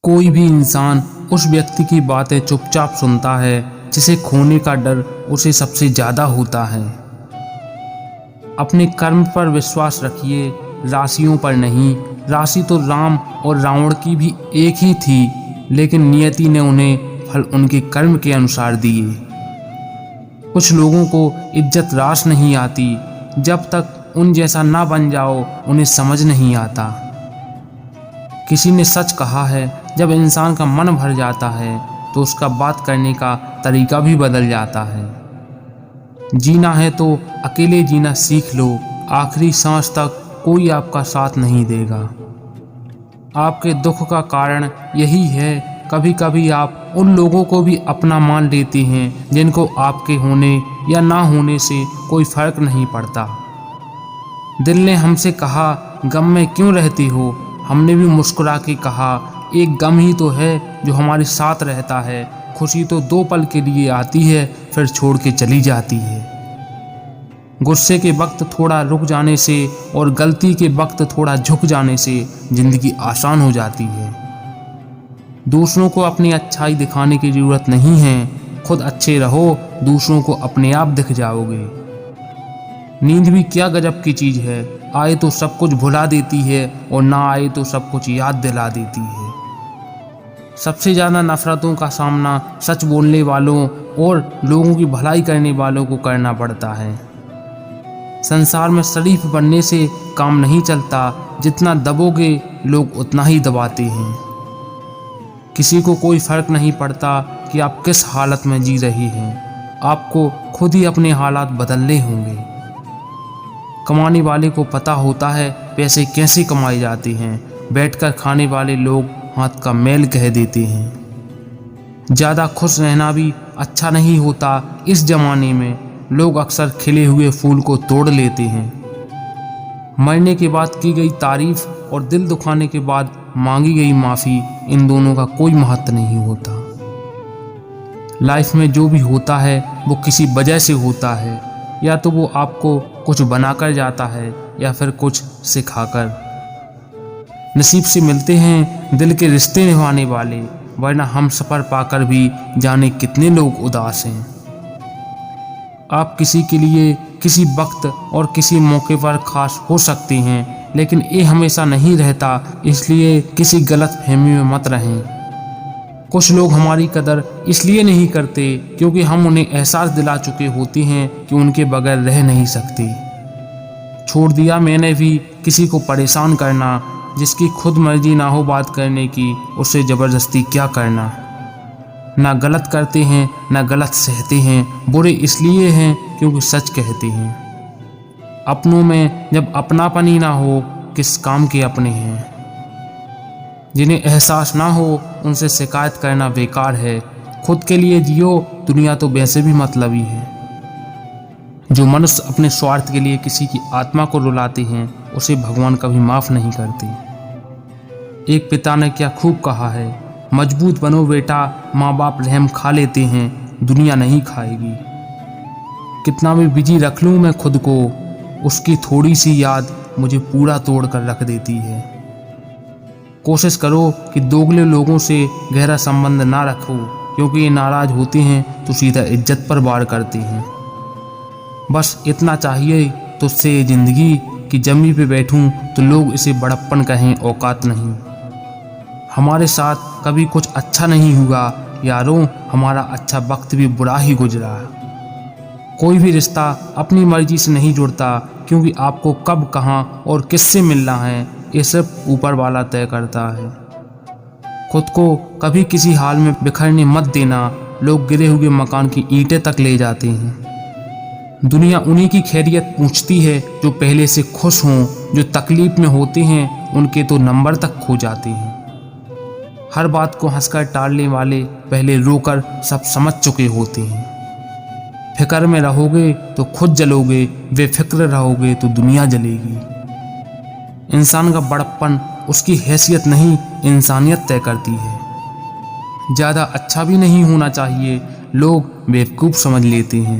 कोई भी इंसान उस व्यक्ति की बातें चुपचाप सुनता है जिसे खोने का डर उसे सबसे ज़्यादा होता है। अपने कर्म पर विश्वास रखिए, राशियों पर नहीं। राशि तो राम और रावण की भी एक ही थी, लेकिन नियति ने उन्हें फल उनके कर्म के अनुसार दिए। कुछ लोगों को इज्जत रास नहीं आती, जब तक उन जैसा ना बन जाओ उन्हें समझ नहीं आता। किसी ने सच कहा है, जब इंसान का मन भर जाता है तो उसका बात करने का तरीका भी बदल जाता है। जीना है तो अकेले जीना सीख लो, आखिरी सांस तक कोई आपका साथ नहीं देगा। आपके दुख का कारण यही है, कभी कभी आप उन लोगों को भी अपना मान लेते हैं जिनको आपके होने या ना होने से कोई फर्क नहीं पड़ता। दिल ने हमसे कहा, गम में क्यों रहती हो? हमने भी मुस्कुरा के कहा, एक गम ही तो है जो हमारे साथ रहता है। खुशी तो 2 पल के लिए आती है, फिर छोड़ के चली जाती है। गुस्से के वक्त थोड़ा रुक जाने से और गलती के वक्त थोड़ा झुक जाने से जिंदगी आसान हो जाती है। दूसरों को अपनी अच्छाई दिखाने की जरूरत नहीं है, खुद अच्छे रहो, दूसरों को अपने आप दिख जाओगे। नींद भी क्या गजब की चीज़ है, आए तो सब कुछ भुला देती है और ना आए तो सब कुछ याद दिला देती है। सबसे ज़्यादा नफरतों का सामना सच बोलने वालों और लोगों की भलाई करने वालों को करना पड़ता है। संसार में शरीफ बनने से काम नहीं चलता, जितना दबोगे लोग उतना ही दबाते हैं। किसी को कोई फर्क नहीं पड़ता कि आप किस हालत में जी रहे हैं, आपको खुद ही अपने हालात बदलने होंगे। कमाने वाले को पता होता है पैसे कैसे कमाए जाते हैं, बैठकर खाने वाले लोग हाथ का मैल कह देते हैं। ज़्यादा खुश रहना भी अच्छा नहीं होता, इस जमाने में लोग अक्सर खिले हुए फूल को तोड़ लेते हैं। मरने के बाद की गई तारीफ और दिल दुखाने के बाद मांगी गई माफ़ी, इन दोनों का कोई महत्व नहीं होता। लाइफ में जो भी होता है वो किसी वजह से होता है, या तो वो आपको कुछ बनाकर जाता है या फिर कुछ सिखाकर। नसीब से मिलते हैं दिल के रिश्ते निभाने वाले, वरना हम सफ़र पाकर भी जाने कितने लोग उदास हैं। आप किसी के लिए किसी वक्त और किसी मौके पर खास हो सकते हैं, लेकिन ये हमेशा नहीं रहता, इसलिए किसी गलत फहमी में मत रहें। कुछ लोग हमारी कदर इसलिए नहीं करते क्योंकि हम उन्हें एहसास दिला चुके होते हैं कि उनके बगैर रह नहीं सकते। छोड़ दिया मैंने भी किसी को परेशान करना, जिसकी खुद मर्जी ना हो बात करने की, उससे ज़बरदस्ती क्या करना। ना गलत करते हैं ना गलत सहते हैं, बुरे इसलिए हैं क्योंकि सच कहते हैं। अपनों में जब अपनापन ही ना हो, किस काम के अपने हैं। जिन्हें एहसास ना हो उनसे शिकायत करना बेकार है। खुद के लिए जियो, दुनिया तो वैसे भी मतलबी है। जो मनुष्य अपने स्वार्थ के लिए किसी की आत्मा को रुलाते हैं, उसे भगवान कभी माफ़ नहीं करते। एक पिता ने क्या खूब कहा है, मजबूत बनो बेटा, माँ बाप रहम खा लेते हैं, दुनिया नहीं खाएगी। कितना भी बिजी रख लूँ मैं खुद को, उसकी थोड़ी सी याद मुझे पूरा तोड़ कर रख देती है। कोशिश करो कि दोगले लोगों से गहरा संबंध ना रखो, क्योंकि ये नाराज़ होते हैं तो सीधा इज्जत पर वार करते हैं। बस इतना चाहिए तुझसे ये ज़िंदगी कि जमी पे बैठूं तो लोग इसे बड़प्पन कहें, औकात नहीं। हमारे साथ कभी कुछ अच्छा नहीं हुआ यारों, हमारा अच्छा वक्त भी बुरा ही गुजरा। कोई भी रिश्ता अपनी मर्जी से नहीं जुड़ता, क्योंकि आपको कब, कहाँ और किससे मिलना है ये सिर्फ ऊपर वाला तय करता है। खुद को कभी किसी हाल में बिखरने मत देना, लोग गिरे हुए मकान की ईंटें तक ले जाते हैं। दुनिया उन्हीं की खैरियत पूछती है जो पहले से खुश हों, जो तकलीफ में होते हैं उनके तो नंबर तक खो जाते हैं। हर बात को हंसकर टालने वाले पहले रोकर सब समझ चुके होते हैं। फिक्र में रहोगे तो खुद जलोगे, बेफिक्र रहोगे तो दुनिया जलेगी। इंसान का बड़प्पन उसकी हैसियत नहीं, इंसानियत तय करती है। ज़्यादा अच्छा भी नहीं होना चाहिए, लोग बेवकूफ़ समझ लेते हैं।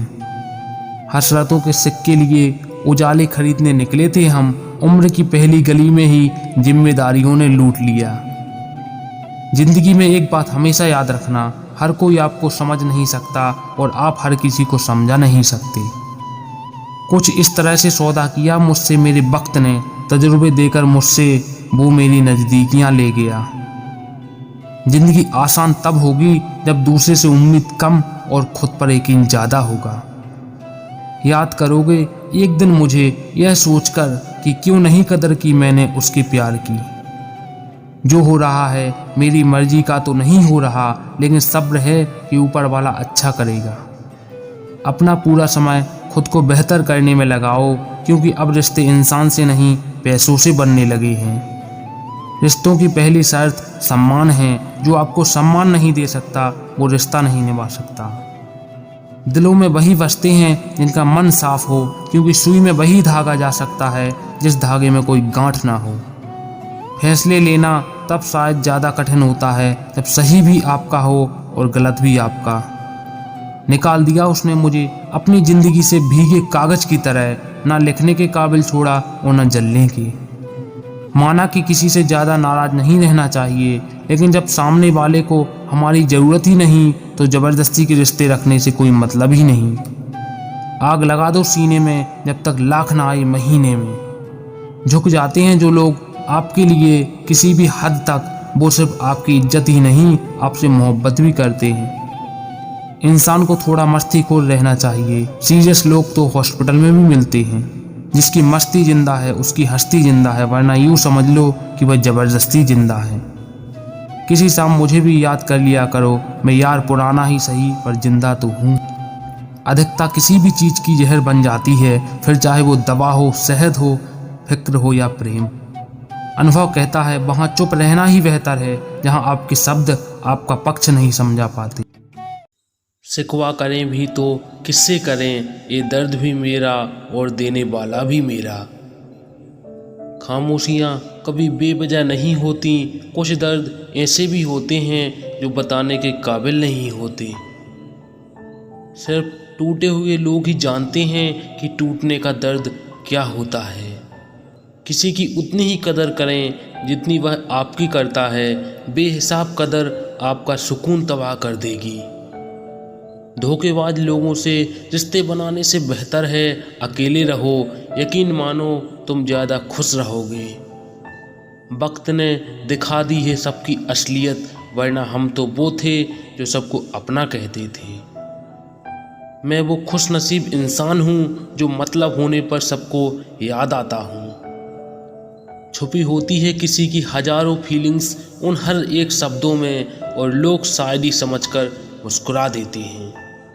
हसरतों के सिक्के लिए उजाले खरीदने निकले थे हम, उम्र की पहली गली में ही जिम्मेदारियों ने लूट लिया। जिंदगी में एक बात हमेशा याद रखना, हर कोई आपको समझ नहीं सकता और आप हर किसी को समझा नहीं सकते। कुछ इस तरह से सौदा किया मुझसे मेरे वक्त ने, तजुर्बे देकर मुझसे वो मेरी नज़दीकियाँ ले गया। जिंदगी आसान तब होगी जब दूसरे से उम्मीद कम और खुद पर यकीन ज़्यादा होगा। याद करोगे एक दिन मुझे यह सोचकर कि क्यों नहीं कदर की मैंने उसके प्यार की। जो हो रहा है मेरी मर्जी का तो नहीं हो रहा, लेकिन सब्र है कि ऊपर वाला अच्छा करेगा। अपना पूरा समय खुद को बेहतर करने में लगाओ, क्योंकि अब रिश्ते इंसान से नहीं पैसों से बनने लगे हैं। रिश्तों की पहली शर्त सम्मान है। जो आपको सम्मान नहीं दे सकता वो रिश्ता नहीं निभा सकता। दिलों में वही बसते हैं जिनका मन साफ हो, क्योंकि सुई में वही धागा जा सकता है जिस धागे में कोई गांठ ना हो। फैसले लेना तब शायद ज़्यादा कठिन होता है जब सही भी आपका हो और गलत भी आपका। निकाल दिया उसने मुझे अपनी ज़िंदगी से भीगे कागज़ की तरह, ना लिखने के काबिल छोड़ा और ना जलने के। माना कि किसी से ज़्यादा नाराज़ नहीं रहना चाहिए, लेकिन जब सामने वाले को हमारी ज़रूरत ही नहीं तो ज़बरदस्ती के रिश्ते रखने से कोई मतलब ही नहीं। आग लगा दो सीने में जब तक लाख ना आए महीने में। झुक जाते हैं जो लोग आपके लिए किसी भी हद तक, वो सिर्फ आपकी इज्जत ही नहीं आपसे मोहब्बत भी करते हैं। इंसान को थोड़ा मस्तीखोर रहना चाहिए। सीरियस लोग तो हॉस्पिटल में भी मिलते हैं। जिसकी मस्ती जिंदा है उसकी हस्ती जिंदा है, वरना यूँ समझ लो कि वह ज़बरदस्ती जिंदा है। किसी शाम मुझे भी याद कर लिया करो, मैं यार पुराना ही सही पर जिंदा तो हूँ। अधिकता किसी भी चीज़ की जहर बन जाती है, फिर चाहे वो दवा हो, शहद हो, फिक्र हो या प्रेम। अनुभव कहता है वहाँ चुप रहना ही बेहतर है, जहाँ आपके शब्द आपका पक्ष नहीं समझा पाते। शिकवा करें भी तो किससे करें, ये दर्द भी मेरा और देने वाला भी मेरा। खामोशियाँ कभी बेवजह नहीं होती, कुछ दर्द ऐसे भी होते हैं जो बताने के काबिल नहीं होते। सिर्फ टूटे हुए लोग ही जानते हैं कि टूटने का दर्द क्या होता है। किसी की उतनी ही कदर करें जितनी वह आपकी करता है, बेहिसाब कदर आपका सुकून तबाह कर देगी। धोखेबाज लोगों से रिश्ते बनाने से बेहतर है अकेले रहो, यकीन मानो तुम ज़्यादा खुश रहोगे। वक्त ने दिखा दी है सबकी असलियत, वरना हम तो वो थे जो सबको अपना कहते थे। मैं वो खुश नसीब इंसान हूँ जो मतलब होने पर सबको याद आता हूँ। छुपी होती है किसी की हजारों फीलिंग्स उन हर एक शब्दों में, और लोग शायरी समझकर मुस्कुरा देते हैं।